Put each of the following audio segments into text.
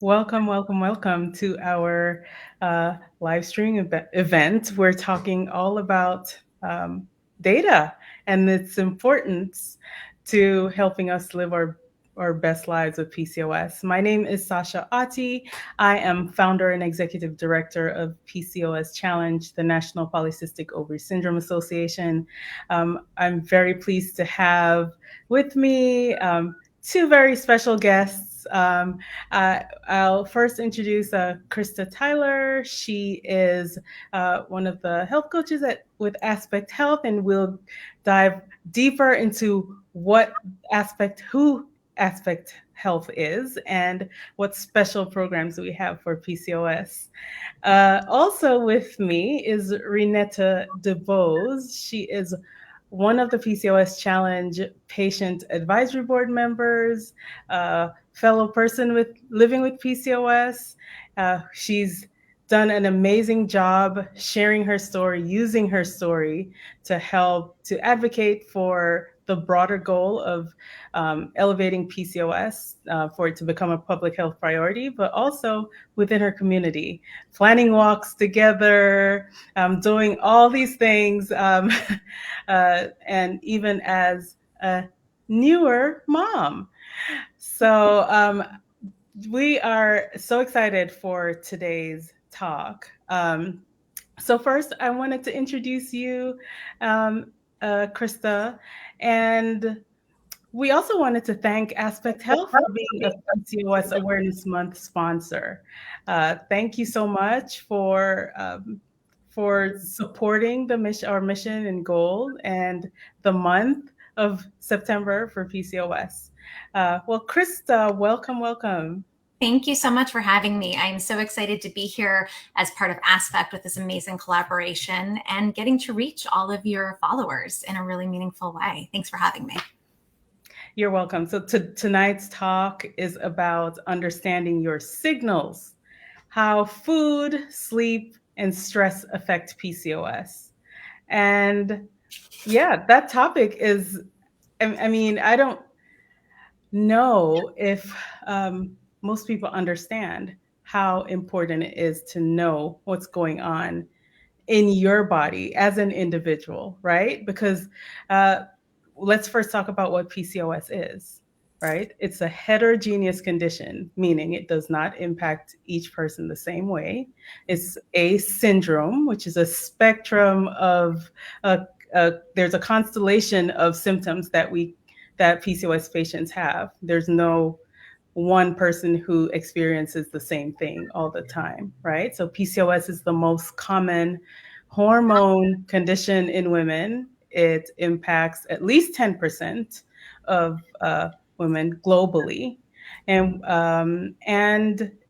Welcome, welcome, welcome to our live stream event. We're talking all about data and its importance to helping us live our best lives with PCOS. My name is Sasha Ottey. I am founder and executive director of PCOS Challenge, the National Polycystic Ovary Syndrome Association. I'm very pleased to have with me two very special guests. I'll first introduce Christa Tyler. She is one of the health coaches with Aspect Health, and we'll dive deeper into who Aspect Health is and what special programs we have for PCOS. Also with me is Renetta DuBose. She is one of the PCOS Challenge patient advisory board members, fellow person living with PCOS. She's done an amazing job sharing her story, using her story to help to advocate for the broader goal of elevating PCOS for it to become a public health priority, but also within her community, planning walks together, doing all these things, and even as a newer mom. So we are so excited for today's talk. So first, I wanted to introduce you, Christa, and we also wanted to thank Aspect Health for being a PCOS Awareness Month sponsor. Thank you so much for supporting our mission and goal and the month of September for PCOS. Well, Christa, welcome, welcome. Thank you so much for having me. I'm so excited to be here as part of Aspect with this amazing collaboration and getting to reach all of your followers in a really meaningful way. Thanks for having me. You're welcome. So tonight's talk is about understanding your signals, how food, sleep, and stress affect PCOS. And yeah, that topic is, I don't know if most people understand how important it is to know what's going on in your body as an individual, right? Because let's first talk about what PCOS is, right? It's a heterogeneous condition, meaning it does not impact each person the same way. It's a syndrome, which is a spectrum of, there's a constellation of symptoms that PCOS patients have. There's no one person who experiences the same thing all the time, right? So PCOS is the most common hormone condition in women. It impacts at least 10% of women globally, and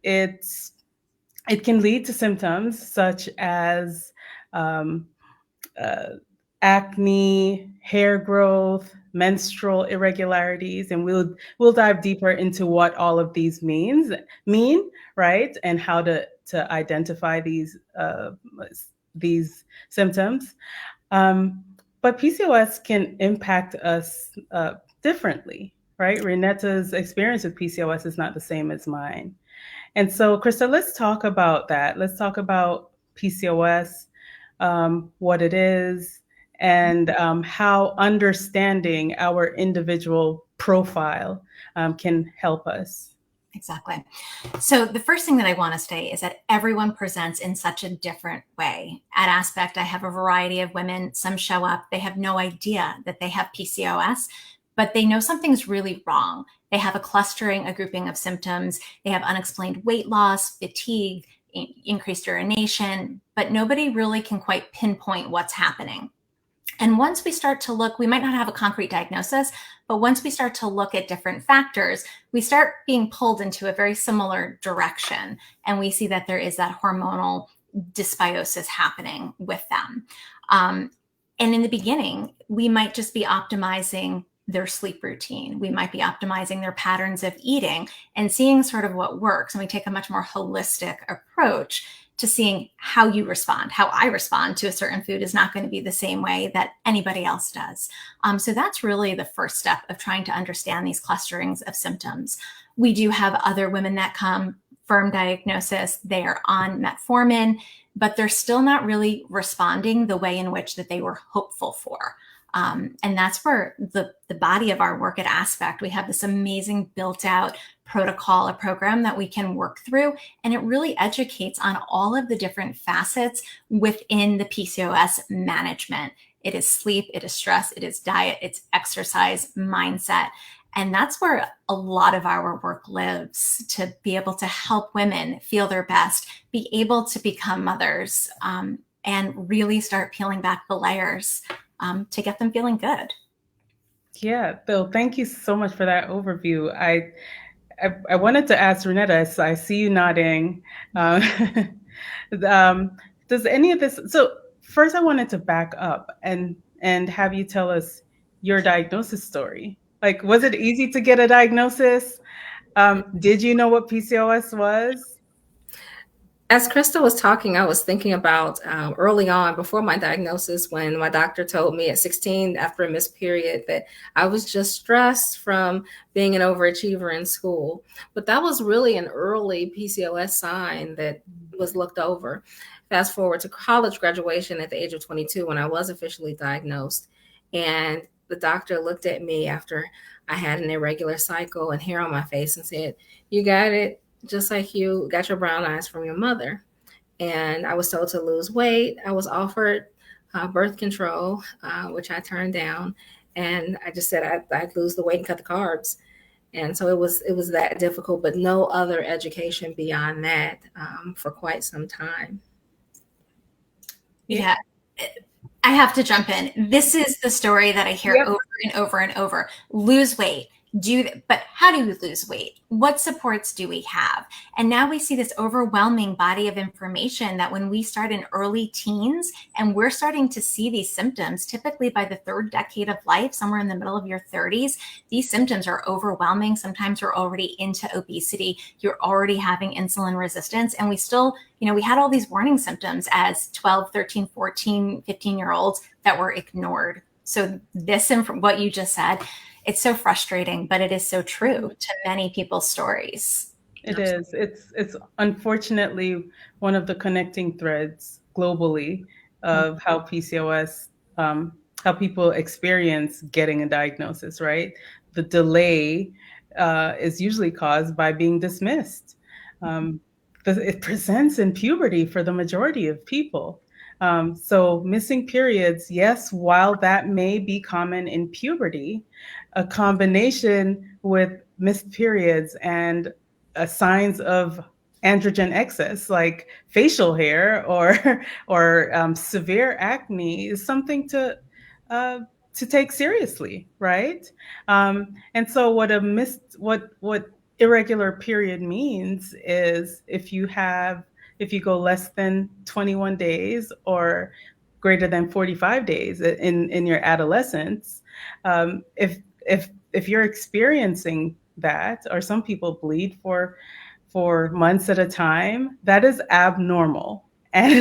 it can lead to symptoms such as acne, hair growth, menstrual irregularities, and we'll dive deeper into what all of these mean, right, and how to identify these symptoms. But PCOS can impact us differently, right? Renetta's experience with PCOS is not the same as mine. And so, Christa, let's talk about that. Let's talk about PCOS, what it is, and how understanding our individual profile can help us. Exactly. So the first thing that I want to say is that everyone presents in such a different way. At Aspect, I have a variety of women. Some show up, they have no idea that they have PCOS, but they know something's really wrong. They have a grouping of symptoms. They have unexplained weight loss, fatigue, increased urination, but nobody really can quite pinpoint what's happening. And once we start to look, we might not have a concrete diagnosis, but once we start to look at different factors, we start being pulled into a very similar direction. And we see that there is that hormonal dysbiosis happening with them. And in the beginning, we might just be optimizing their sleep routine. We might be optimizing their patterns of eating and seeing sort of what works. And we take a much more holistic approach to seeing how you respond. How I respond to a certain food is not going to be the same way that anybody else does. So that's really the first step of trying to understand these clusterings of symptoms. We do have other women that come firm diagnosis, they are on metformin, but they're still not really responding the way in which that they were hopeful for. And that's where the body of our work at Aspect, we have this amazing built out protocol, a program that we can work through. And it really educates on all of the different facets within the PCOS management. It is sleep, it is stress, it is diet, it's exercise, mindset. And that's where a lot of our work lives, to be able to help women feel their best, be able to become mothers, and really start peeling back the layers to get them feeling good. Yeah, Bill, thank you so much for that overview. I wanted to ask Renetta, so I see you nodding. Um, does any of this, so first I wanted to back up and have you tell us your diagnosis story. Like, was it easy to get a diagnosis? Did you know what PCOS was? As Christa was talking, I was thinking about early on, before my diagnosis, when my doctor told me at 16, after a missed period, that I was just stressed from being an overachiever in school. But that was really an early PCOS sign that was looked over. Fast forward to college graduation at the age of 22, when I was officially diagnosed. And the doctor looked at me after I had an irregular cycle and hair on my face and said, "You got it, just like you got your brown eyes from your mother." And I was told to lose weight. I was offered birth control, which I turned down. And I just said I'd lose the weight and cut the carbs. And so it was that difficult, but no other education beyond that for quite some time. Yeah. I have to jump in. This is the story that I hear over and over and over. Lose weight. But how do we lose weight? What supports do we have? And now we see this overwhelming body of information that when we start in early teens and we're starting to see these symptoms, typically by the third decade of life, somewhere in the middle of your 30s, these symptoms are overwhelming. Sometimes you're already into obesity. You're already having insulin resistance. And we still, we had all these warning symptoms as 12, 13, 14, 15-year-olds that were ignored. So this, what you just said, it's so frustrating, but it is so true to many people's stories. It is. It's unfortunately one of the connecting threads globally of how PCOS, how people experience getting a diagnosis, right? The delay is usually caused by being dismissed. It presents in puberty for the majority of people. So missing periods, yes, while that may be common in puberty, a combination with missed periods and signs of androgen excess, like facial hair or severe acne, is something to take seriously, right? And so what irregular period means is if you go less than 21 days or greater than 45 days in your adolescence, if you're experiencing that, or some people bleed for months at a time, that is abnormal. And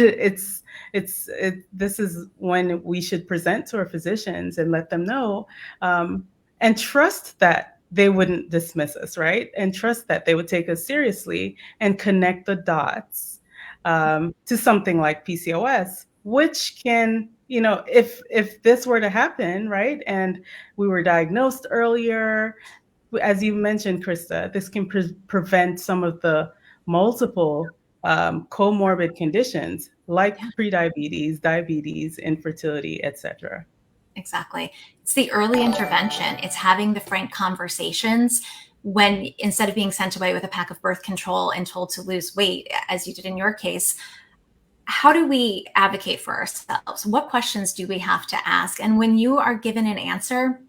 this is when we should present to our physicians and let them know, and trust that they wouldn't dismiss us, right? And trust that they would take us seriously and connect the dots to something like PCOS, which can, if this were to happen, right, and we were diagnosed earlier, as you mentioned, Christa, this can prevent some of the multiple comorbid conditions like prediabetes, diabetes, infertility, etc. Exactly. It's the early intervention. It's having the frank conversations when, instead of being sent away with a pack of birth control and told to lose weight, as you did in your case, how do we advocate for ourselves? What questions do we have to ask? And when you are given an answer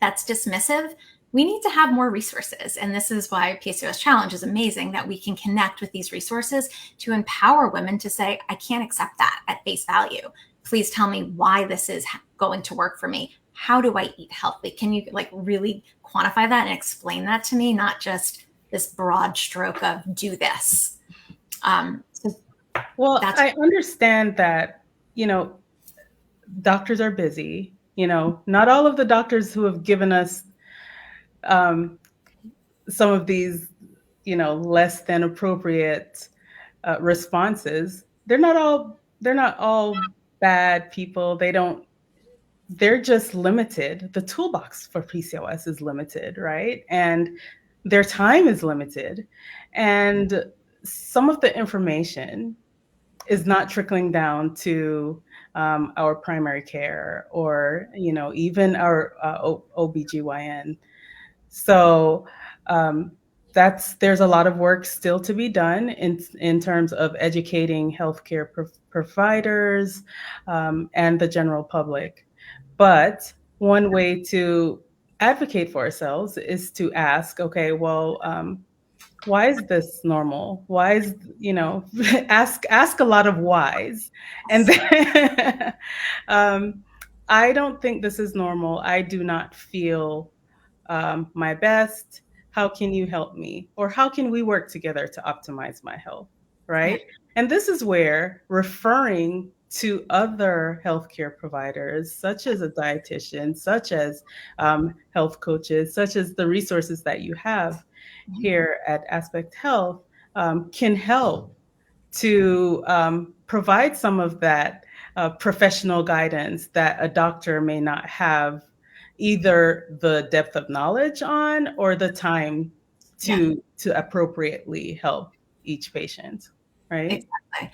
that's dismissive, we need to have more resources. And this is why PCOS Challenge is amazing, that we can connect with these resources to empower women to say, I can't accept that at face value. Please tell me why this is going to work for me. How do I eat healthy? Can you really quantify that and explain that to me? Not just this broad stroke of do this. Well, I understand that, doctors are busy. Not all of the doctors who have given us some of these, less than appropriate responses, they're not all bad people. They're just limited. The toolbox for PCOS is limited, right? And their time is limited. And some of the information is not trickling down to our primary care or, even our OBGYN. So there's a lot of work still to be done in terms of educating healthcare providers and the general public. But one way to advocate for ourselves is to ask, okay, well, why is this normal? Why is, ask a lot of whys. And then I don't think this is normal. I do not feel my best. How can you help me? Or how can we work together to optimize my health? Right. Yeah. And this is where referring to other healthcare providers, such as a dietitian, such as health coaches, such as the resources that you have here at Aspect Health, can help to provide some of that professional guidance that a doctor may not have either the depth of knowledge on or the time to appropriately help each patient, right? Exactly.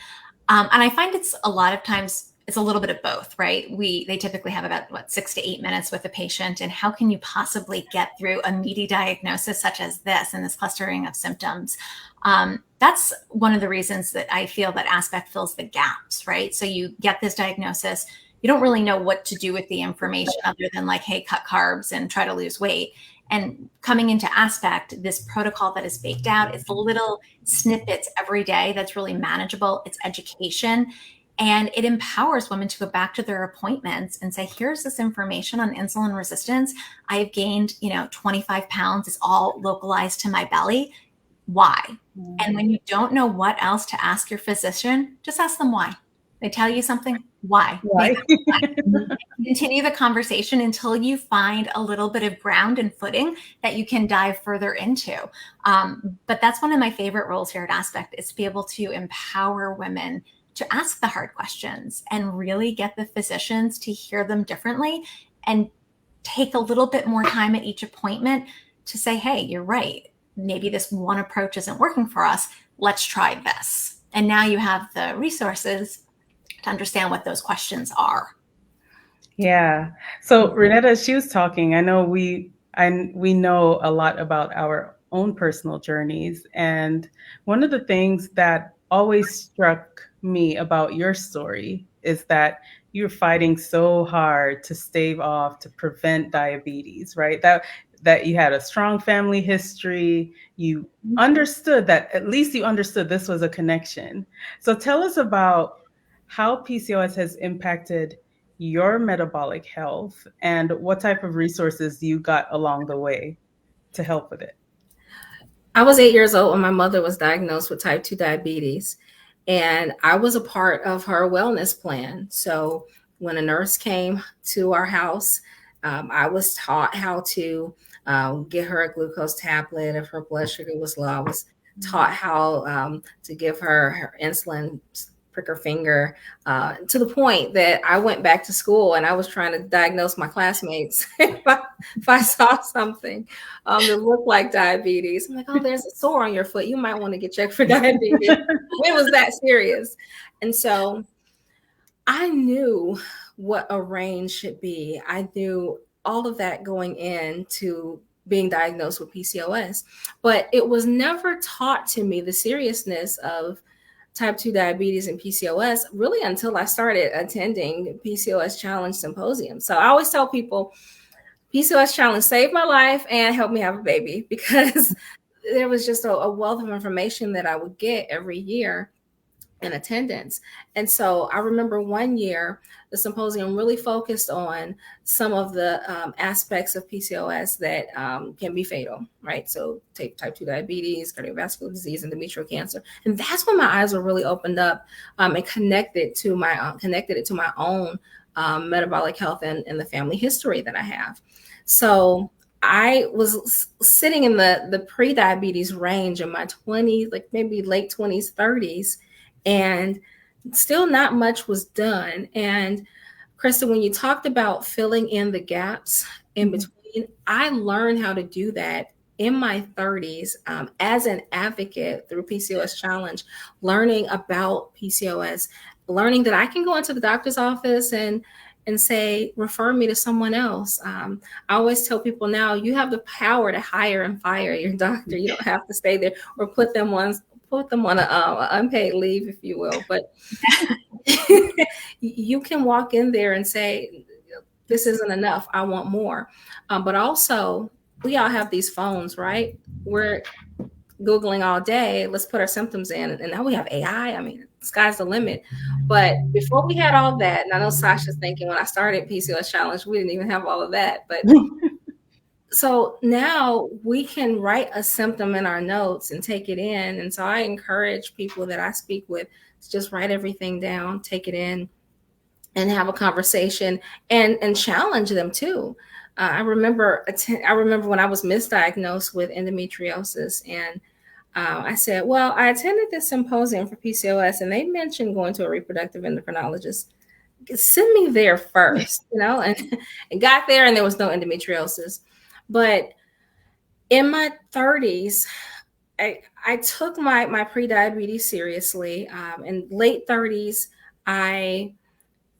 And I find it's a lot of times it's a little bit of both, right? They typically have about 6 to 8 minutes with a patient, and how can you possibly get through a meaty diagnosis such as this and this clustering of symptoms? That's one of the reasons that I feel that Aspect fills the gaps, right? So you get this diagnosis, you don't really know what to do with the information other than like, hey, cut carbs and try to lose weight. And coming into Aspect, this protocol that is baked out, it's little snippets every day that's really manageable. It's education. And it empowers women to go back to their appointments and say, here's this information on insulin resistance. I have gained, 25 pounds. It's all localized to my belly. Why? Mm-hmm. And when you don't know what else to ask your physician, just ask them why. They tell you something, why? Continue the conversation until you find a little bit of ground and footing that you can dive further into. But that's one of my favorite roles here at Aspect, is to be able to empower women to ask the hard questions and really get the physicians to hear them differently and take a little bit more time at each appointment to say, hey, you're right. Maybe this one approach isn't working for us. Let's try this. And now you have the resources to understand what those questions are. Yeah. So Renetta, as she was talking, I know we know a lot about our own personal journeys. And one of the things that always struck me about your story is that you're fighting so hard to stave off, to prevent diabetes, right? That you had a strong family history. You understood that, at least you understood this was a connection. So tell us about how PCOS has impacted your metabolic health and what type of resources you got along the way to help with it. I was 8 years old when my mother was diagnosed with type 2 diabetes, and I was a part of her wellness plan. So when a nurse came to our house, I was taught how to get her a glucose tablet if her blood sugar was low. I was taught how to give her insulin, prick her finger, to the point that I went back to school and I was trying to diagnose my classmates if I saw something that looked like diabetes. I'm like, oh, there's a sore on your foot. You might want to get checked for diabetes. It was that serious. And so I knew what a range should be. I knew all of that going into being diagnosed with PCOS, but it was never taught to me, the seriousness of type 2 diabetes and PCOS, really until I started attending PCOS Challenge symposiums. So I always tell people, PCOS Challenge saved my life and helped me have a baby, because there was just a wealth of information that I would get every year in attendance. And so I remember one year, the symposium really focused on some of the aspects of PCOS that can be fatal, right? So type 2 diabetes, cardiovascular disease, endometrial cancer. And that's when my eyes were really opened up and connected it to my own metabolic health and the family history that I have. So I was sitting in the pre-diabetes range in my 20s, like maybe late 20s, 30s, and still not much was done. And Christa, when you talked about filling in the gaps in between, I learned how to do that in my 30s as an advocate through PCOS Challenge, learning about PCOS, learning that I can go into the doctor's office and say, refer me to someone else. I always tell people now, you have the power to hire and fire your doctor. You don't have to stay there or put them on an unpaid leave, if you will. But you can walk in there and say, this isn't enough. I want more. But also, we all have these phones, right? We're Googling all day. Let's put our symptoms in. And now we have AI. I mean, sky's the limit. But before we had all that, and I know Sasha's thinking when I started PCOS Challenge, we didn't even have all of that. But so now we can write a symptom in our notes and take it in. And so I encourage people that I speak with to just write everything down, take it in, and have a conversation and challenge them too. I remember when I was misdiagnosed with endometriosis, and I said, well, I attended this symposium for PCOS and they mentioned going to a reproductive endocrinologist. Send me there first, and got there and there was no endometriosis. But in my 30s, I took my pre-diabetes seriously. In late 30s, I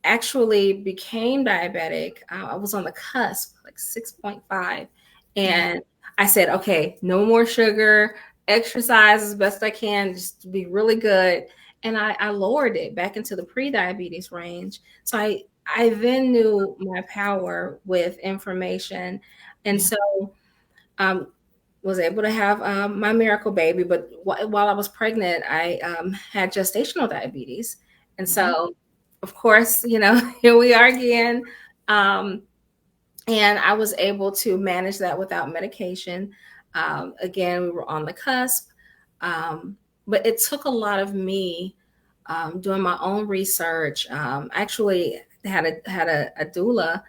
actually became diabetic. I was on the cusp, like 6.5. And I said, okay, no more sugar, exercise as best I can, just to be really good. And I lowered it back into the pre-diabetes range. So I then knew my power with information. And so was able to have my miracle baby. But while I was pregnant, I had gestational diabetes. And so, of course, here we are again. And I was able to manage that without medication. Again, we were on the cusp. But it took a lot of me doing my own research. Actually had a doula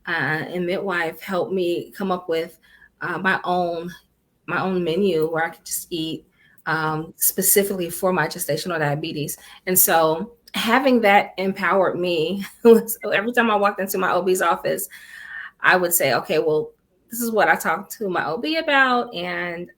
and midwife help me come up with my own menu where I could just eat specifically for my gestational diabetes. And so having that empowered me. So every time I walked into my OB's office, I would say, okay, well, this is what I talked to my OB about, and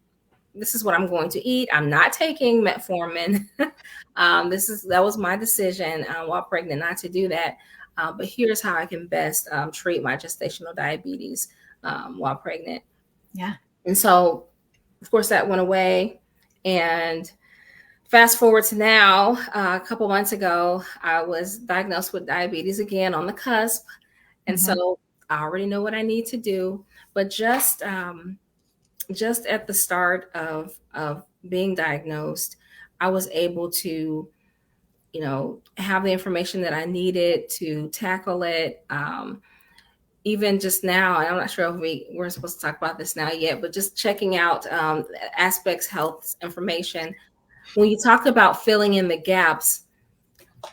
this is what I'm going to eat. I'm not taking metformin. That was my decision while pregnant not to do that. But here's how I can best treat my gestational diabetes while pregnant. Yeah. And so, of course, that went away. And fast forward to now, a couple months ago, I was diagnosed with diabetes again on the cusp. And so I already know what I need to do. But just at the start of being diagnosed, I was able to, have the information that I needed to tackle it. Even just now, and I'm not sure if we're supposed to talk about this now yet, but just checking out Aspects Health information. When you talk about filling in the gaps,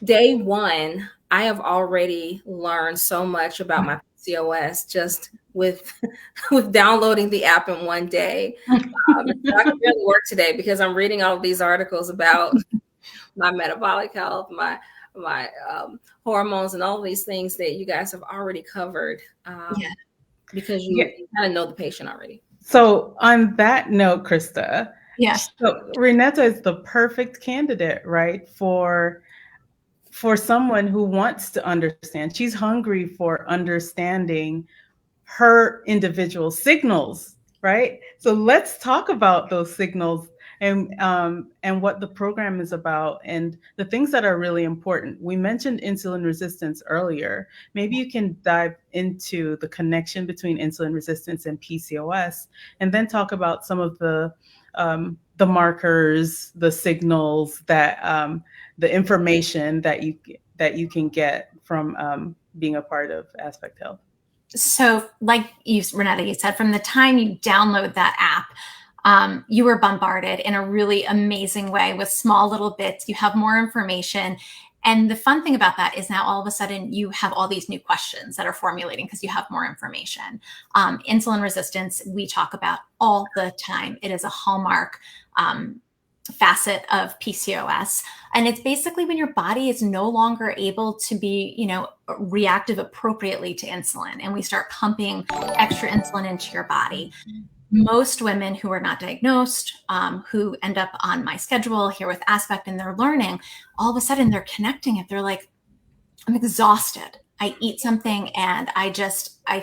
day one, I have already learned so much about my PCOS just with downloading the app in one day. I can really work today because I'm reading all of these articles about my metabolic health, my hormones, and all of these things that you guys have already covered because you kind of know the patient already. So on that note, Christa, so Renetta is the perfect candidate, right, for someone who wants to understand. She's hungry for understanding her individual signals, right? So let's talk about those signals and what the program is about and the things that are really important. We mentioned insulin resistance earlier. Maybe you can dive into the connection between insulin resistance and PCOS, and then talk about some of the markers, the signals, that the information that you can get from being a part of Aspect Health. So like Renetta, you said, from the time you download that app, you were bombarded in a really amazing way with small little bits. You have more information. And the fun thing about that is now all of a sudden you have all these new questions that are formulating because you have more information. Insulin resistance, we talk about all the time. It is a hallmark facet of PCOS. And it's basically when your body is no longer able to be, reactive appropriately to insulin, and we start pumping extra insulin into your body. Most women who are not diagnosed, who end up on my schedule here with Aspect and they're learning, all of a sudden they're connecting it. They're like, I'm exhausted. I eat something and I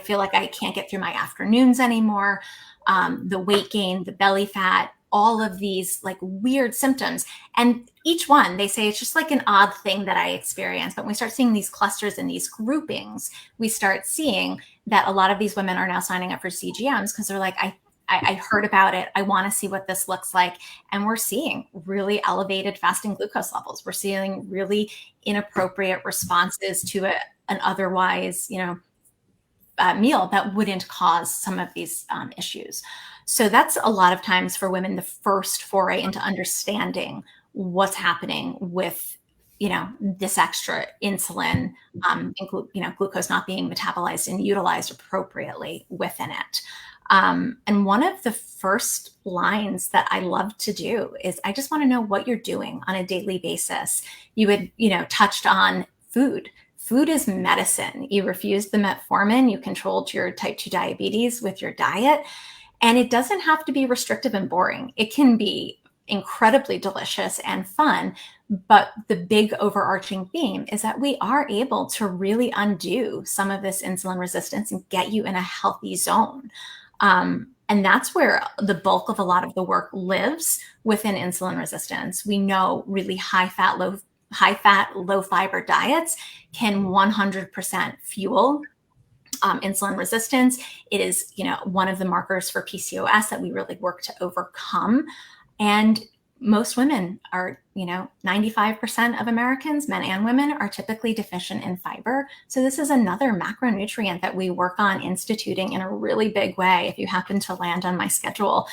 feel like I can't get through my afternoons anymore. The weight gain, the belly fat, all of these like weird symptoms. And each one, they say it's just like an odd thing that I experience. But when we start seeing these clusters and these groupings, we start seeing that a lot of these women are now signing up for CGMs because they're like, I heard about it. I want to see what this looks like. And we're seeing really elevated fasting glucose levels. We're seeing really inappropriate responses to an otherwise, meal that wouldn't cause some of these issues. So that's a lot of times for women, the first foray into understanding what's happening with, this extra insulin, glucose not being metabolized and utilized appropriately within it. And one of the first lines that I love to do is, I just want to know what you're doing on a daily basis. You had, touched on food. Food is medicine. You refused the metformin. You controlled your type 2 diabetes with your diet. And it doesn't have to be restrictive and boring. It can be incredibly delicious and fun. But the big overarching theme is that we are able to really undo some of this insulin resistance and get you in a healthy zone. And that's where the bulk of a lot of the work lives within insulin resistance. We know really high fat, low fiber diets can 100% fuel insulin resistance. It is, one of the markers for PCOS that we really work to overcome. And most women are, 95% of Americans, men and women, are typically deficient in fiber. So this is another macronutrient that we work on instituting in a really big way. If you happen to land on my schedule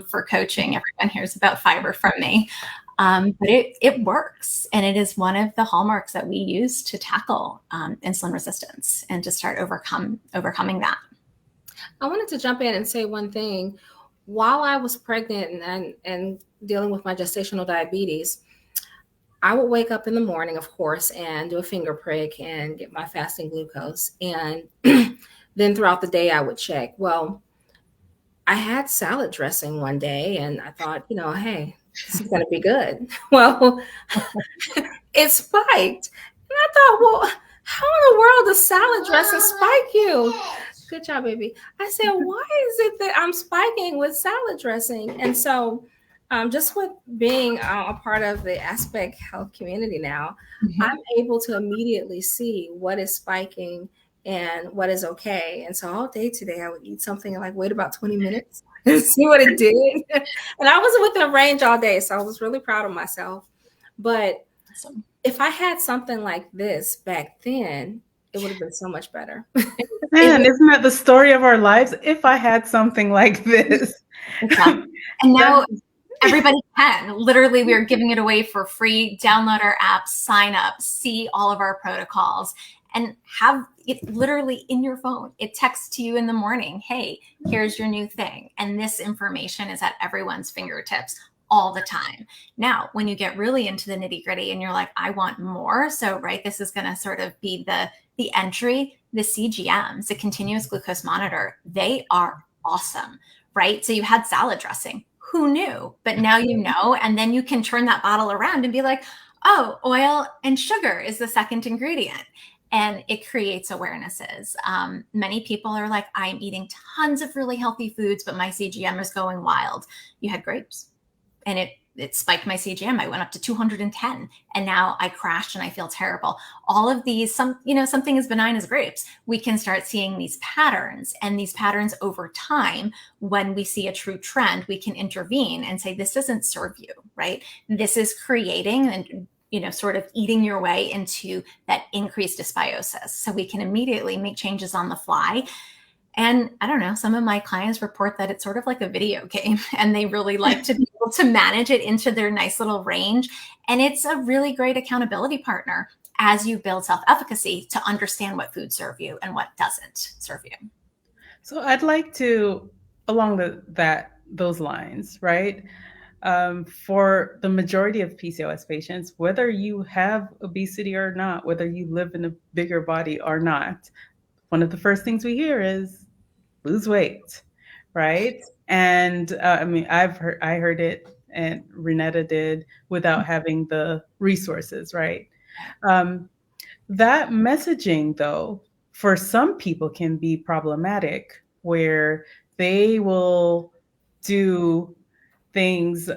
for coaching, everyone hears about fiber from me. But it works. And it is one of the hallmarks that we use to tackle insulin resistance and to start overcoming that. I wanted to jump in and say one thing. While I was pregnant and dealing with my gestational diabetes, I would wake up in the morning, of course, and do a finger prick and get my fasting glucose. And then throughout the day, I would check. Well, I had salad dressing one day and I thought, hey, this is going to be good. Well, it spiked. And I thought, well, how in the world does salad dressing spike you? Good job, baby. I said, why is it that I'm spiking with salad dressing? And so just with being a part of the Aspect Health community now, I'm able to immediately see what is spiking and what is okay. And so all day today, I would eat something and wait about 20 minutes and see what it did. And I was within a range all day. So I was really proud of myself. But if I had something like this back then, it would have been so much better. Man, isn't that the story of our lives? If I had something like this. And now everybody can. Literally, we are giving it away for free. Download our app, sign up, see all of our protocols, and have it literally in your phone. It texts to you in the morning, hey, here's your new thing. And this information is at everyone's fingertips all the time. Now, when you get really into the nitty gritty and you're like, I want more. So, this is going to sort of be the entry, the CGMs, the continuous glucose monitor, they are awesome, right? So you had salad dressing. Who knew? But now you know, and then you can turn that bottle around and be like, oh, oil and sugar is the second ingredient. And it creates awarenesses. Many people are like, I'm eating tons of really healthy foods, but my CGM is going wild. You had grapes and it spiked my CGM. I went up to 210 and now I crashed and I feel terrible. All of these, something as benign as grapes, we can start seeing these patterns, and these patterns over time, when we see a true trend, we can intervene and say, this doesn't serve you, right? This is creating and sort of eating your way into that increased dysbiosis. So we can immediately make changes on the fly. And I don't know, some of my clients report that it's sort of like a video game and they really like to be able to manage it into their nice little range. And it's a really great accountability partner as you build self-efficacy to understand what foods serve you and what doesn't serve you. So I'd like to, along those lines, right? For the majority of PCOS patients, whether you have obesity or not, whether you live in a bigger body or not, one of the first things we hear is lose weight, right? And I mean, I heard it, and Renetta did, without having the resources, right? Um, that messaging, though, for some people can be problematic, where they will do things,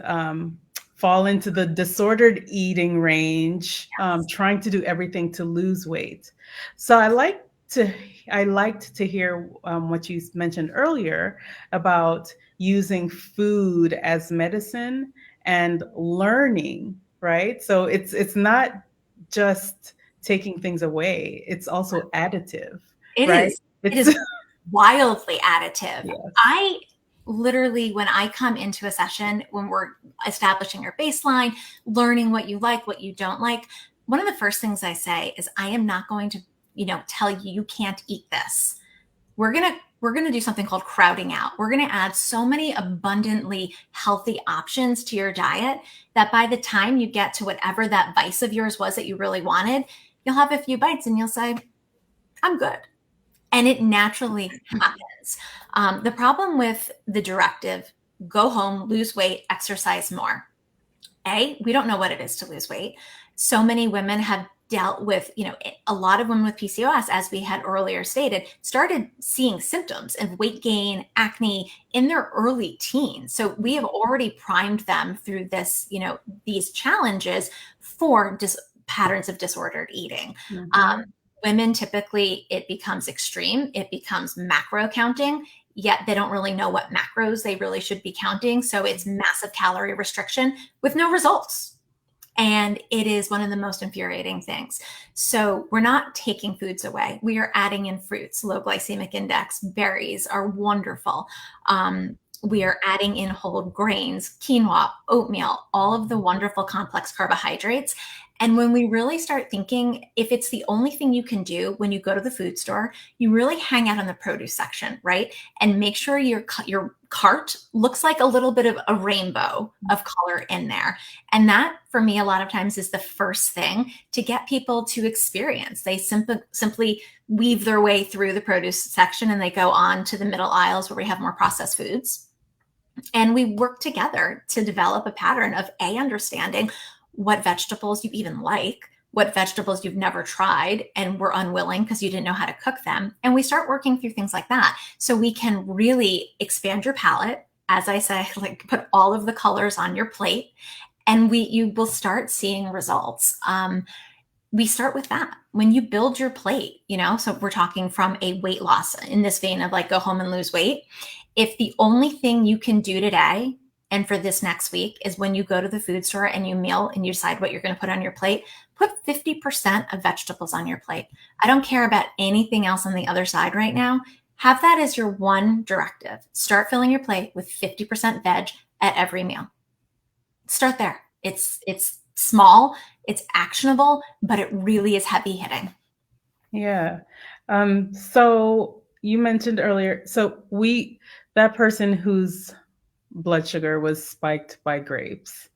fall into the disordered eating range, trying to do everything to lose weight. So I liked to hear what you mentioned earlier about using food as medicine and learning, right? So it's not just taking things away; it's also additive, It right? is. It is wildly additive. Yes. I literally, when I come into a session, when we're establishing your baseline, learning what you like, what you don't like, one of the first things I say is, I am not going to, tell you can't eat this. We're going to do something called crowding out. We're going to add so many abundantly healthy options to your diet that by the time you get to whatever that vice of yours was that you really wanted, you'll have a few bites and you'll say, I'm good. And it naturally happens. The problem with the directive, go home, lose weight, exercise more. We don't know what it is to lose weight. So many women have dealt with, a lot of women with PCOS, as we had earlier stated, started seeing symptoms of weight gain, acne in their early teens. So we have already primed them through this, these challenges for patterns of disordered eating. Mm-hmm. Women, typically, it becomes extreme. It becomes macro counting, yet they don't really know what macros they really should be counting. So it's massive calorie restriction with no results. And it is one of the most infuriating things. So we're not taking foods away. We are adding in fruits, low glycemic index, berries are wonderful. We are adding in whole grains, quinoa, oatmeal, all of the wonderful complex carbohydrates. And when we really start thinking, if it's the only thing you can do when you go to the food store, you really hang out in the produce section, right? And make sure your cart looks like a little bit of a rainbow of color in there. And that, for me, a lot of times is the first thing to get people to experience. They simply weave their way through the produce section and they go on to the middle aisles where we have more processed foods. And we work together to develop a pattern of understanding what vegetables you even like, what vegetables you've never tried and were unwilling because you didn't know how to cook them. And we start working through things like that. So we can really expand your palate. As I say, like, put all of the colors on your plate and you will start seeing results. We start with that. When you build your plate, so we're talking from a weight loss in this vein of like, go home and lose weight. If the only thing you can do today and for this next week is when you go to the food store and you meal and you decide what you're going to put on your plate, put 50% of vegetables on your plate. I don't care about anything else on the other side right now. Have that as your one directive. Start filling your plate with 50% veg at every meal. Start there. It's small, it's actionable, but it really is heavy hitting. Yeah. So you mentioned earlier, that person whose blood sugar was spiked by grapes,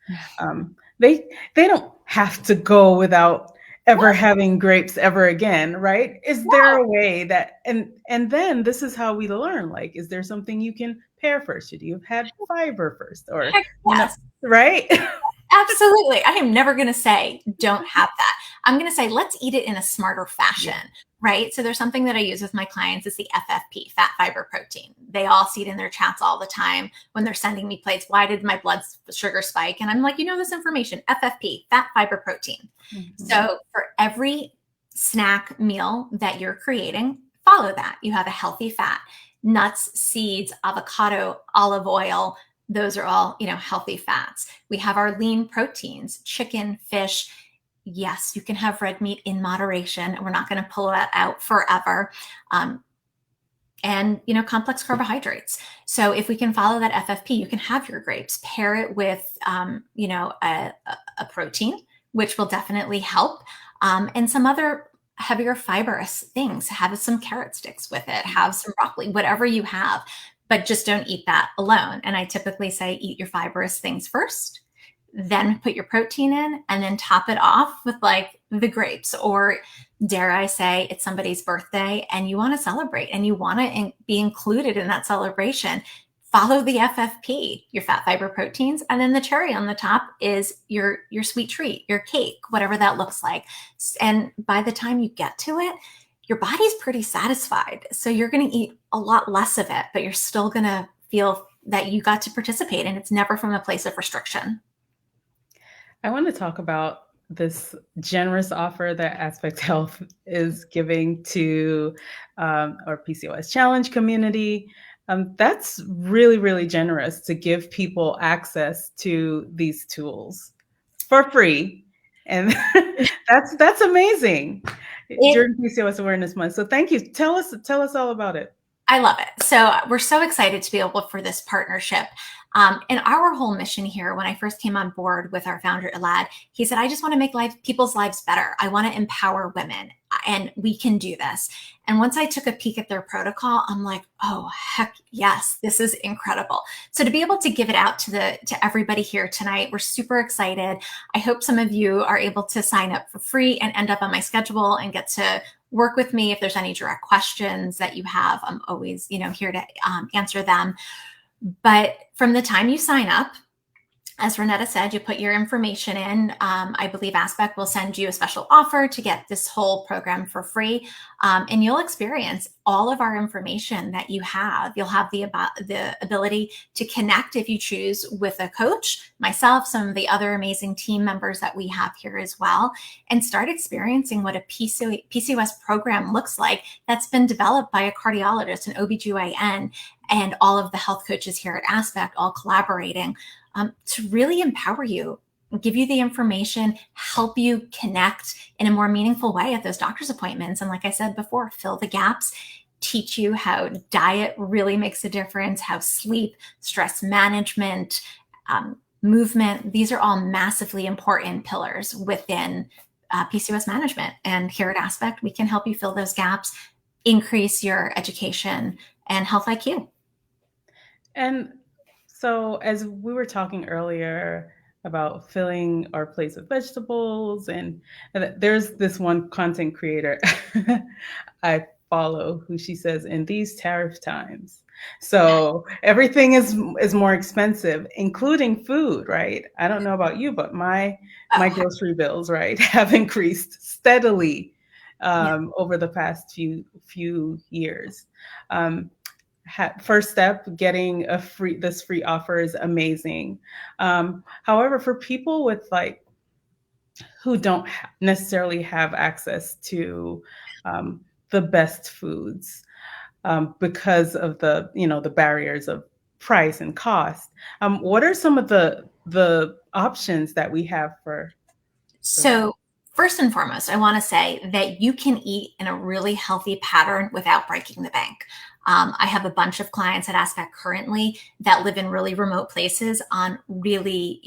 they don't have to go without ever having grapes ever again, right? Is there a way that, and then this is how we learn, like, is there something you can pair first? Should you have had fiber first, or yes. Right? Absolutely. I am never going to say don't have that. I'm going to say let's eat it in a smarter fashion, right? So there's something that I use with my clients. It's the FFP, fat, fiber, protein. They all see it in their chats all the time when they're sending me plates. Why did my blood sugar spike? And I'm like, this information, FFP, fat, fiber, protein. Mm-hmm. So for every snack meal that you're creating, follow that. You have a healthy fat, nuts, seeds, avocado, olive oil. Those are all, healthy fats. We have our lean proteins, chicken, fish. Yes, you can have red meat in moderation. We're not going to pull that out forever. and, complex carbohydrates. So if we can follow that FFP, you can have your grapes, pair it with, a protein, which will definitely help, and some other heavier fibrous things. Have some carrot sticks with it, have some broccoli, whatever you have, but just don't eat that alone. And I typically say, eat your fibrous things first, then put your protein in, and then top it off with like the grapes. Or dare I say, it's somebody's birthday and you want to celebrate and you want to be included in that celebration. Follow the FFP, your fat, fiber, proteins, and then the cherry on the top is your sweet treat, your cake, whatever that looks like. And by the time you get to it, your body's pretty satisfied. So you're going to eat a lot less of it, but you're still going to feel that you got to participate, and it's never from a place of restriction. I want to talk about this generous offer that Aspect Health is giving to our PCOS Challenge community. That's really, really generous to give people access to these tools for free. And that's amazing during PCOS Awareness Month. So thank you. Tell us all about it. I love it. So we're so excited to be able for this partnership. And our whole mission here, when I first came on board with our founder, Elad, he said, I just want to make people's lives better. I want to empower women, and we can do this. And once I took a peek at their protocol, I'm like, oh, heck yes, this is incredible. So to be able to give it out to everybody here tonight, we're super excited. I hope some of you are able to sign up for free and end up on my schedule and get to work with me. If there's any direct questions that you have, I'm always, here to answer them. But from the time you sign up, as Renetta said, you put your information in. I believe Aspect will send you a special offer to get this whole program for free. And you'll experience all of our information that you have. You'll have the ability to connect, if you choose, with a coach, myself, some of the other amazing team members that we have here as well, and start experiencing what a PCOS program looks like that's been developed by a cardiologist, an OBGYN, and all of the health coaches here at Aspect, all collaborating to really empower you, give you the information, help you connect in a more meaningful way at those doctor's appointments. And like I said before, fill the gaps, teach you how diet really makes a difference, how sleep, stress management, movement, these are all massively important pillars within PCOS management. And here at Aspect, we can help you fill those gaps, increase your education and health IQ. And so as we were talking earlier about filling our plates with vegetables, and there's this one content creator I follow who she says, in these tariff times, so everything is more expensive, including food, right? I don't know about you, but my grocery bills, right, have increased steadily over the past few years. First step, getting this free offer is amazing. However, for people with who don't necessarily have access to the best foods because of the barriers of price and cost, what are some of the options that we have for? So first and foremost, I want to say that you can eat in a really healthy pattern without breaking the bank. I have a bunch of clients at Aspect currently that live in really remote places on really,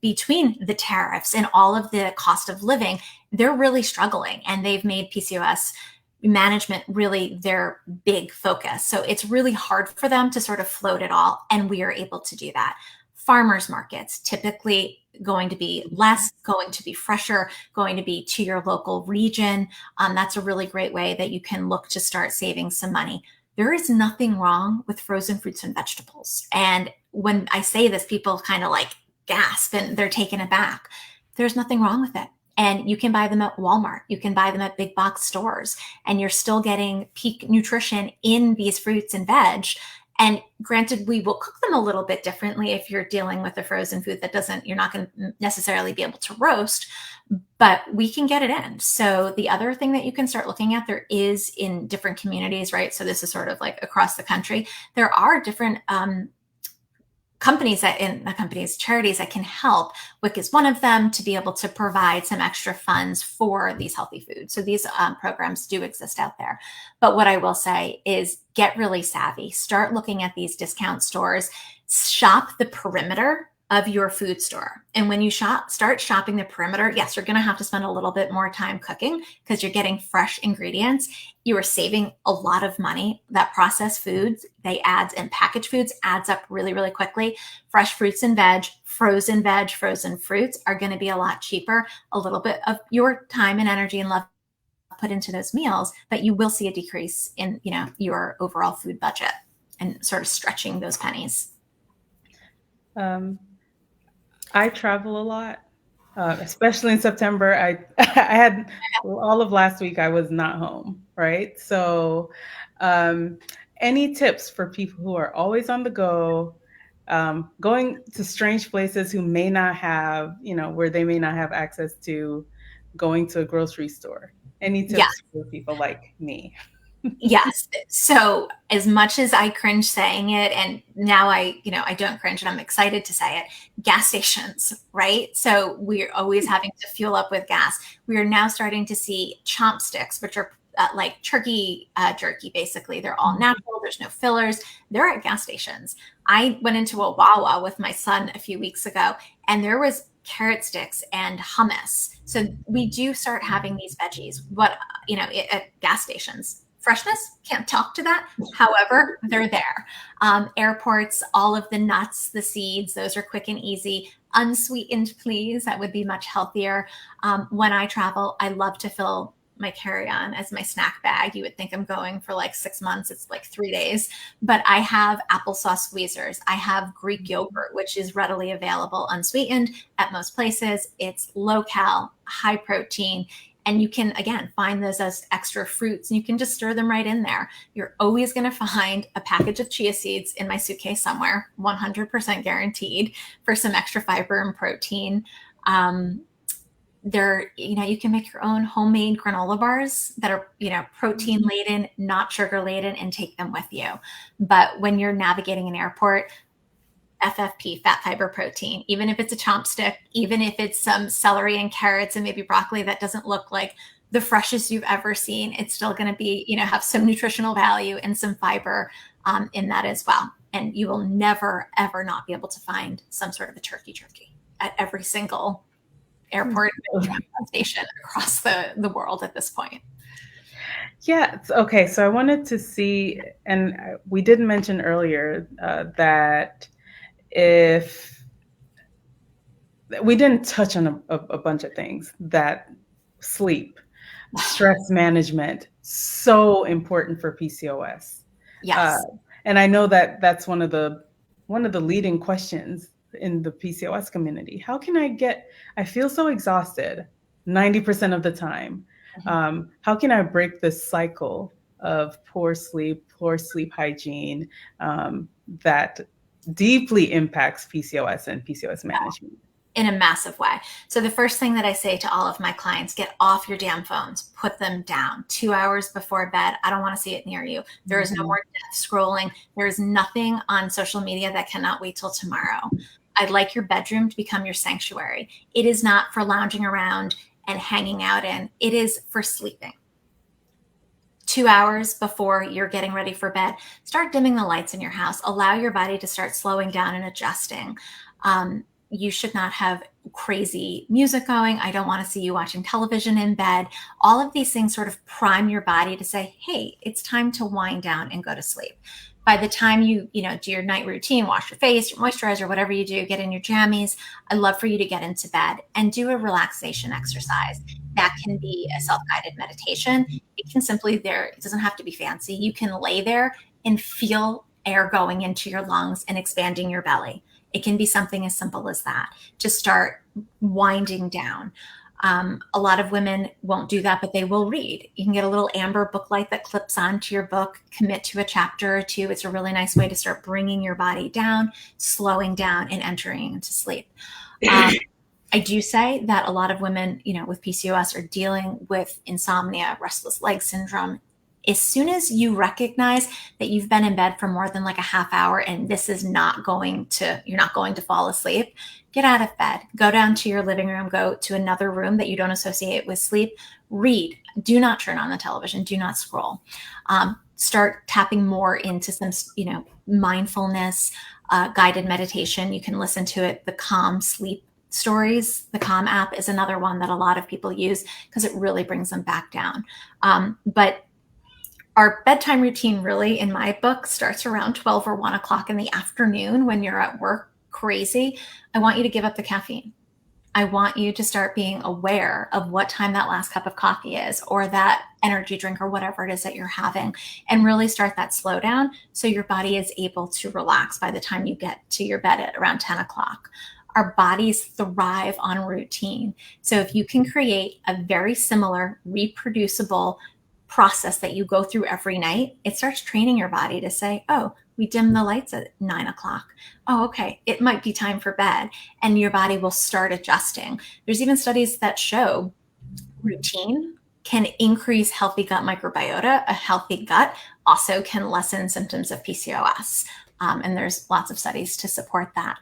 between the tariffs and all of the cost of living, they're really struggling, and they've made PCOS management really their big focus. So it's really hard for them to sort of float it all, and we are able to do that. Farmers markets, typically going to be less, going to be fresher, going to be to your local region. That's a really great way that you can look to start saving some money. There is nothing wrong with frozen fruits and vegetables. And when I say this, people kind of gasp and they're taken aback. There's nothing wrong with it. And you can buy them at Walmart. You can buy them at big box stores, and you're still getting peak nutrition in these fruits and veg. And granted, we will cook them a little bit differently if you're dealing with a frozen food that you're not going to necessarily be able to roast, but we can get it in. So the other thing that you can start looking at, there is in different communities, right? So this is sort of across the country, there are different charities that can help. WIC is one of them, to be able to provide some extra funds for these healthy foods. So these programs do exist out there. But what I will say is get really savvy. Start looking at these discount stores. Shop the perimeter of your food store. And when you start shopping the perimeter, yes, you're going to have to spend a little bit more time cooking because you're getting fresh ingredients. You are saving a lot of money. That processed foods, and packaged foods adds up really, really quickly. Fresh fruits and veg, frozen fruits are going to be a lot cheaper. A little bit of your time and energy and love put into those meals, but you will see a decrease in, your overall food budget and sort of stretching those pennies. I travel a lot, especially in September. I had all of last week, I was not home, right? So any tips for people who are always on the go, going to strange places who may not have, where they may not have access to going to a grocery store? Any tips for people like me? Yes. So as much as I cringe saying it, and now I don't cringe and I'm excited to say it, gas stations, right? So we're always having to fuel up with gas. We are now starting to see chomp sticks, which are like turkey jerky, basically. They're all natural. There's no fillers. They're at gas stations. I went into a Wawa with my son a few weeks ago, and there was carrot sticks and hummus. So we do start having these veggies, at gas stations. Freshness, can't talk to that. However, they're there. Airports, all of the nuts, the seeds, those are quick and easy. Unsweetened, please. That would be much healthier. When I travel, I love to fill my carry-on as my snack bag. You would think I'm going for like 6 months. It's like 3 days. But I have applesauce squeezers. I have Greek yogurt, which is readily available unsweetened at most places. It's low-cal, high protein. And you can, again, find those as extra fruits, and you can just stir them right in there. You're always going to find a package of chia seeds in my suitcase somewhere, 100% guaranteed, for some extra fiber and protein. You can make your own homemade granola bars that are, protein laden, not sugar laden, and take them with you. But when you're navigating an airport, FFP, fat, fiber, protein, even if it's a chomp stick, even if it's some celery and carrots and maybe broccoli that doesn't look like the freshest you've ever seen, it's still going to be, have some nutritional value and some fiber in that as well. And you will never, ever not be able to find some sort of a turkey jerky at every single airport station across the world at this point. Yeah. Okay. So I wanted to see, and we did mention earlier that if we didn't touch on a bunch of things, that sleep, stress management, so important for PCOS. Yes. And I know that that's one of the leading questions in the PCOS community. How can I feel so exhausted 90% of the time. How can I break this cycle of poor sleep hygiene that deeply impacts PCOS and PCOS management? In a massive way. So the first thing that I say to all of my clients, get off your damn phones, put them down 2 hours before bed. I don't want to see it near you. There is no more death scrolling. There is nothing on social media that cannot wait till tomorrow. I'd like your bedroom to become your sanctuary. It is not for lounging around and hanging out in. It is for sleeping. 2 hours before you're getting ready for bed, start dimming the lights in your house. Allow your body to start slowing down and adjusting. You should not have crazy music going. I don't want to see you watching television in bed. All of these things sort of prime your body to say, hey, it's time to wind down and go to sleep. By the time you do your night routine, wash your face, your moisturizer, whatever you do, get in your jammies, I'd love for you to get into bed and do a relaxation exercise. That can be a self-guided meditation. It can it doesn't have to be fancy. You can lay there and feel air going into your lungs and expanding your belly. It can be something as simple as that to start winding down. A lot of women won't do that, but they will read. You can get a little amber book light that clips onto your book, commit to a chapter or two. It's a really nice way to start bringing your body down, slowing down, and entering into sleep. I do say that a lot of women, with PCOS are dealing with insomnia, restless leg syndrome. As soon as you recognize that you've been in bed for more than like a half hour and this is not going to, you're not going to fall asleep, get out of bed, go down to your living room, go to another room that you don't associate with sleep, read, do not turn on the television, do not scroll. Start tapping more into some, mindfulness, guided meditation. You can listen to it. The Calm Sleep Stories, the Calm app is another one that a lot of people use because it really brings them back down. But our bedtime routine really, in my book, starts around 12 or 1 o'clock in the afternoon when you're at work crazy. I want you to give up the caffeine. I want you to start being aware of what time that last cup of coffee is, or that energy drink, or whatever it is that you're having, and really start that slowdown so your body is able to relax by the time you get to your bed at around 10 o'clock. Our bodies thrive on routine. So if you can create a very similar, reproducible process that you go through every night, it starts training your body to say, oh, we dim the lights at 9 o'clock. Oh, okay, it might be time for bed. And your body will start adjusting. There's even studies that show routine can increase healthy gut microbiota. A healthy gut also can lessen symptoms of PCOS. And there's lots of studies to support that.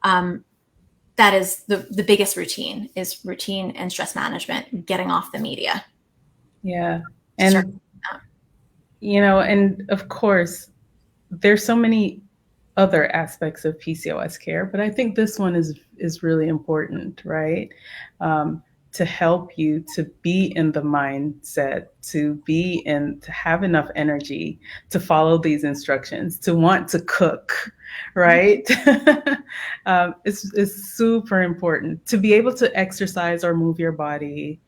That is the biggest routine, is routine and stress management, getting off the media. Yeah. And, and of course, there's so many other aspects of PCOS care, but I think this one is really important, right? To help you to be in the mindset, to have enough energy to follow these instructions, to want to cook, right? It's super important to be able to exercise or move your body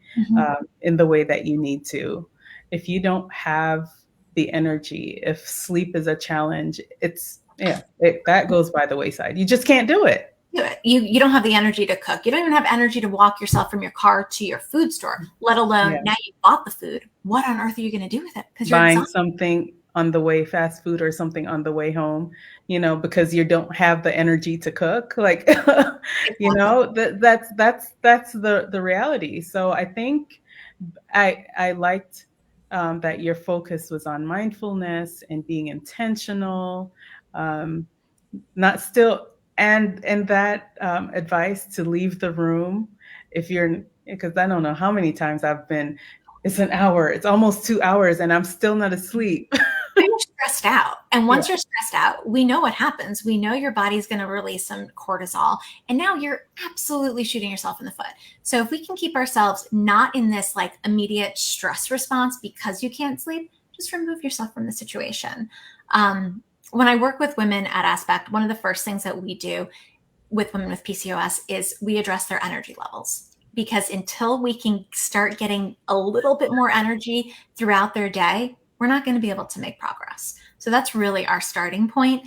in the way that you need to. If you don't have the energy, if sleep is a challenge, that goes by the wayside. You just can't do it. You don't have the energy to cook. You don't even have energy to walk yourself from your car to your food store, let alone now you bought the food. What on earth are you going to do with it? Because you're buying something on the way, fast food or something on the way home, because you don't have the energy to cook. Like, that's the reality. So I think I liked that your focus was on mindfulness and being intentional, not still, and that advice to leave the room because I don't know how many times it's an hour, it's almost 2 hours and I'm still not asleep. You're stressed out. And once you're stressed out, we know what happens. We know your body's going to release some cortisol. And now you're absolutely shooting yourself in the foot. So if we can keep ourselves not in this like immediate stress response because you can't sleep, just remove yourself from the situation. When I work with women at Aspect, one of the first things that we do with women with PCOS is we address their energy levels. Because until we can start getting a little bit more energy throughout their day, we're not going to be able to make progress. So that's really our starting point.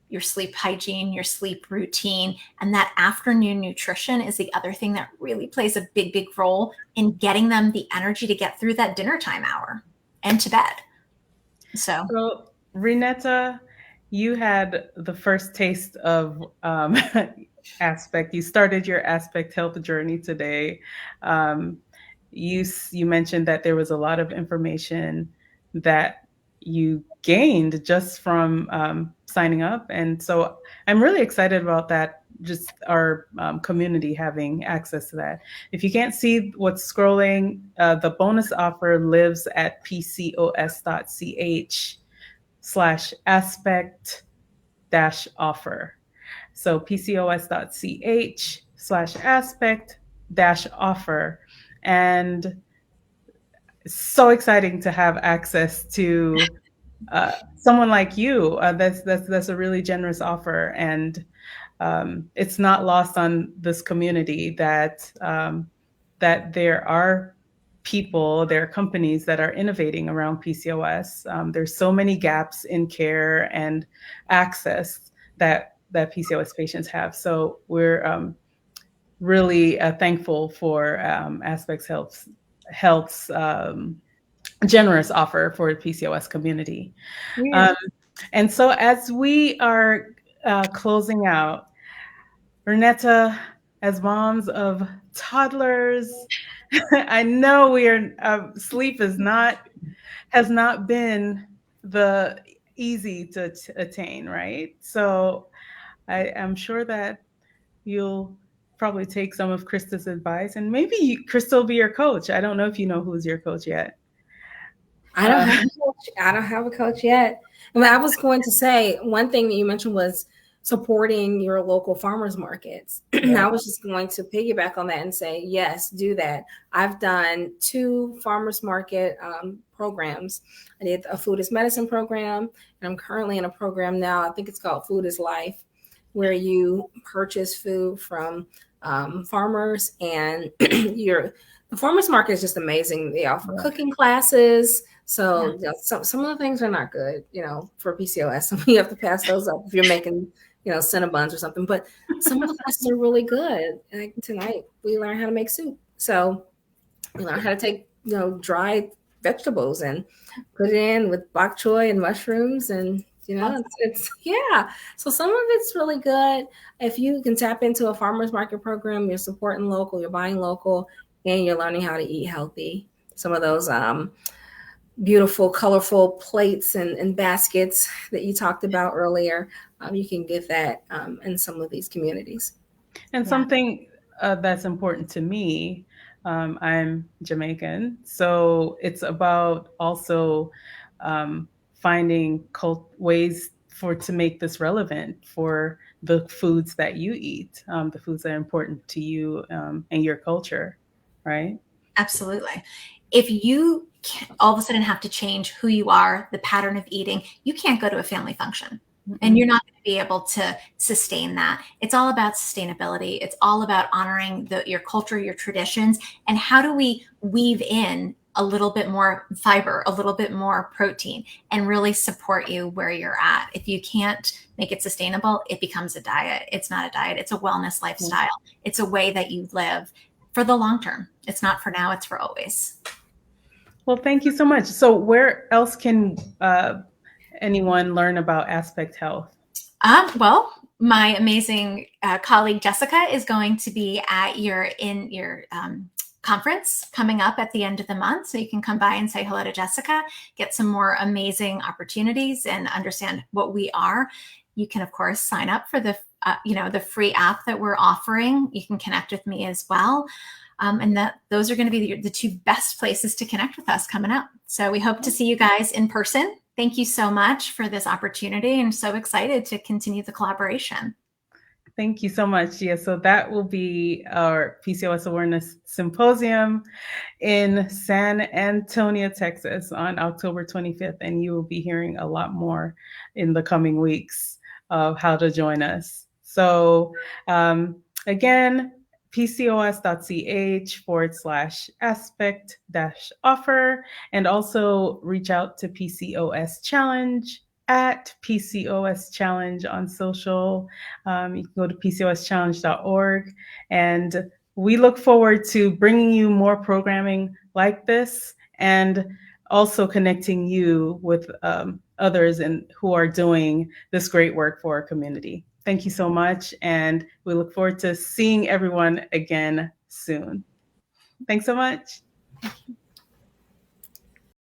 Your sleep hygiene, your sleep routine, and that afternoon nutrition is the other thing that really plays a big, big role in getting them the energy to get through that dinner time hour and to bed. So Renetta, you had the first taste of Aspect. You started your Aspect health journey today. You mentioned that there was a lot of information that you gained just from signing up. And so I'm really excited about that, just our community having access to that. If you can't see what's scrolling, the bonus offer lives at pcos.ch/aspect-offer. So pcos.ch/aspect-offer. And so exciting to have access to someone like you. That's a really generous offer, and it's not lost on this community that there are there are companies that are innovating around PCOS. There's so many gaps in care and access that PCOS patients have. So we're really thankful for Aspects Health's generous offer for the PCOS community. And so as we are closing out, Renetta, as moms of toddlers, I know sleep is not has not been the easy to attain, right? So I am sure that you'll probably take some of Krista's advice, and maybe Krista will be your coach. I don't know if you know who's your coach yet. I don't have a coach. I don't have a coach yet. And I was going to say one thing that you mentioned was supporting your local farmers markets. Yeah. I was just going to piggyback on that and say, yes, do that. I've done 2 farmers market programs. I did a food is medicine program, and I'm currently in a program now. I think it's called Food is Life, where you purchase food from farmers, and the farmers market is just amazing. They offer cooking classes. So some of the things are not good, for PCOS. So you have to pass those up if you're making, Cinnabons or something. But some of the classes are really good. Like tonight, we learned how to make soup. So we learned how to take, dried vegetables and put it in with bok choy and mushrooms, and it's So some of it's really good. If you can tap into a farmers market program, you're supporting local, you're buying local, and you're learning how to eat healthy. Some of those beautiful, colorful plates and baskets that you talked about earlier, you can get that in some of these communities. And something that's important to me, I'm Jamaican, so it's about also finding ways to make this relevant for the foods that you eat, the foods that are important to you and your culture, right? Absolutely. If you all of a sudden have to change who you are, the pattern of eating, you can't go to a family function. And you're not going to be able to sustain that. It's all about sustainability. It's all about honoring your culture, your traditions, and how do we weave in a little bit more fiber, a little bit more protein, and really support you where you're at. If you can't make it sustainable, it becomes a diet. It's not a diet. It's a wellness lifestyle. It's a way that you live for the long term. It's not for now, it's for always. Well, thank you so much. So where else can anyone learn about Aspect Health? Well, my amazing colleague Jessica is going to be at your conference coming up at the end of the month. So you can come by and say hello to Jessica, get some more amazing opportunities and understand what we are. You can, of course, sign up for the free app that we're offering. You can connect with me as well. And those are going to be the 2 best places to connect with us coming up. So we hope to see you guys in person. Thank you so much for this opportunity, and so excited to continue the collaboration. Thank you so much. Yeah, so that will be our PCOS Awareness Symposium in San Antonio, Texas on October 25th. And you will be hearing a lot more in the coming weeks of how to join us. So again, pcos.ch/aspect-offer, and also reach out to PCOS Challenge at PCOS Challenge on social. You can go to PCOSchallenge.org, and we look forward to bringing you more programming like this, and also connecting you with others who are doing this great work for our community. Thank you so much, and we look forward to seeing everyone again soon. Thanks so much.